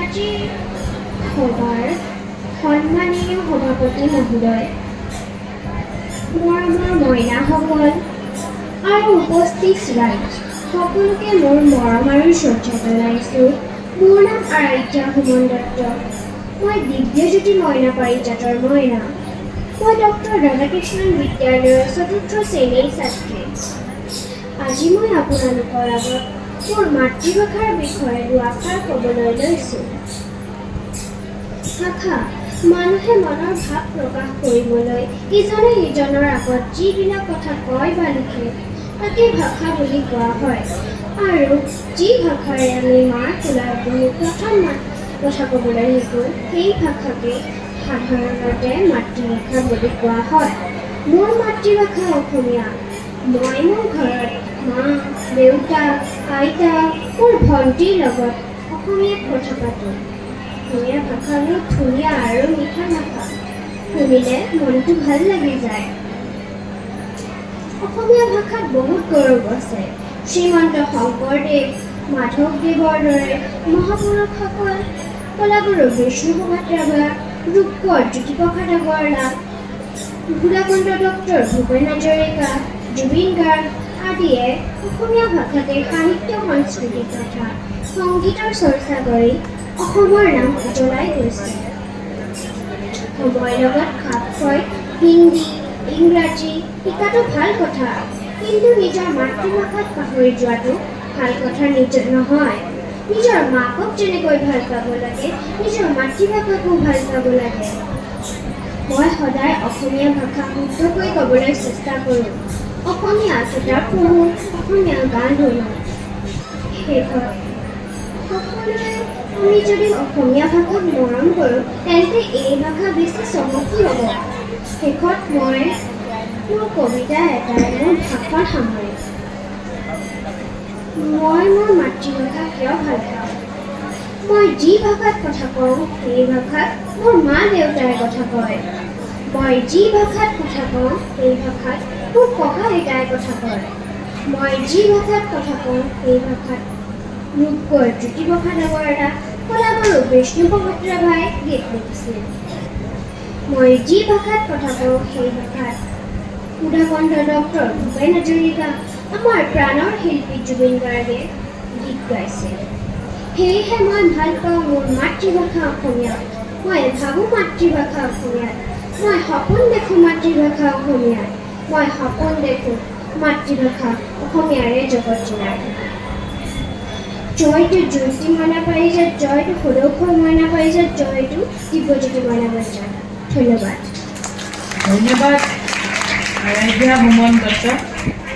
আজি সভাৰ সন্মানীয় সভাপতি মহোদয়, মৰমৰ মইনাসকল আৰু উপস্থিত ৰাইজ সকলোকে মোৰ মৰম আৰু শ্ৰদ্ধা জনাইছোঁ। মোৰ নাম আৰাধ্যা সুমন দত্ত। মই দিব্যজ্যোতি মইনা পাৰিজাতৰ মইনা। মই ডক্টৰ ৰাধাকৃষ্ণন বিদ্যালয়ৰ ৪ৰ্থ শ্ৰেণীৰ ছাত্ৰী। আজি মই আপোনালোকৰ আগত মোৰ মাতৃভাষাৰ বিষয়ে দুআষাৰ ক'বলৈ লৈছোঁ। ভাষা মানুহে মনৰ ভাৱ প্ৰকাশ কৰিবলৈ ইজনে সিজনৰ আগত যিবিলাক কথা কয় বা লিখে তাকে ভাষা বুলি কোৱা হয়। আৰু যি ভাষাৰে আমি মাৰ কোলাত বহি প্ৰথম কথা ক'বলৈ শিকোঁ সেই ভাষাকে সাধাৰণতে মাতৃভাষা বুলি কোৱা হয়। মোৰ মাতৃভাষা অসমীয়া। মই মোৰ ঘৰত মা, দেউতা, আইতা, মোৰ ভণ্টিৰ লগত অসমীয়াত কথা পাতোঁ। অসমীয়া ভাষা বহুত ধুনীয়া আৰু মিঠা ভাষা। শুনিলে মনটো ভাল লাগি যায়। অসমীয়া ভাষাত বহুত গৌৰৱ আছে। শ্ৰীমন্ত শংকৰদেৱ, মাধৱদেৱৰ দৰে মহাপুৰুষসকল, কলাগুৰু বিষ্ণুপ্ৰসাদ ৰাভা, ৰূপকোঁৱৰ জ্যোতিপ্ৰসাদ আগৰৱালা, সুধাকণ্ঠ ডক্টৰ ভূপেন হাজৰিকা, জুবিন গাৰ্গ আদিয়ে অসমীয়া ভাষাতে সাহিত্য, সংস্কৃতি তথা সংগীতৰ চৰ্চা কৰি অসমৰ নাম উজ্বলাই গৈছে। সময়ৰ লগত খাপ খুৱাই হিন্দী, ইংৰাজী শিকাটো ভাল কথা, কিন্তু নিজৰ মাতৃভাষাত পাহৰি যোৱাটো ভাল কথা নহয়। নিজৰ মাকক যেনেকৈ ভাল পাব লাগে, নিজৰ মাতৃভাষাকো ভাল পাব লাগে। মই সদায় অসমীয়া ভাষা শুদ্ধকৈ ক'বলৈ চেষ্টা কৰোঁ। অসমীয়া কিতাপ পঢ়োঁ, অসমীয়া গান শুনো। শেষত সকলোৱে আমি যদি অসমীয়া ভাষাক মৰম কৰোঁ তেন্তে এই ভাষা বেছি চহকী হ'ব। শেষত মই মোৰ কবিতা এটাই মোৰ ভাষণ সামৰিম। মই মোৰ মাতৃভাষা কিয় ভাল পাওঁ? মই যি ভাষাত কথা কওঁ সেই ভাষাত মোৰ মা দেউতাই কথা কয়। মই যি ভাষাত কথা কওঁ সেই ভাষাত মোৰ ককা আইতাই কথা কয়। মই যি ভাষাত কথা কওঁ সেই ভাষাত ৰূপকোঁৱৰ জ্যোতিপ্ৰসাদ আগৰৱালা, কলাগুৰু বিষ্ণুপ্ৰসাদ ৰাভাই গীত লিখিছিল। মই যি ভাষাত কথা কওঁ সেই ভাষাত সুধাকণ্ঠ ডক্টৰ ভূপেন হাজৰিকা, আমাৰ প্ৰাণৰ শিল্পী জুবিন গাৰ্গে গীত গাইছিল। সেয়েহে মই ভাল পাওঁ মোৰ মাতৃভাষা অসমীয়া। মই ভাবোঁ মাতৃভাষা অসমীয়াত। মই সপোন দেখোঁ মাতৃভাষা অসমীয়াত। মই সপোন দেখোঁ মাতৃভাষা অসমীয়াৰে জগত জোৰাই। জয়টো জ্যোতি মইনা পাৰিজাত, জয়টো সদৌখৰ মইনা পাৰিজাত, জয়টো দিব্যজ্যোতি মইনা পাৰিজাত। ধন্যবাদ। ধন্যবাদ আৰাধ্যা সুমন দত্ত।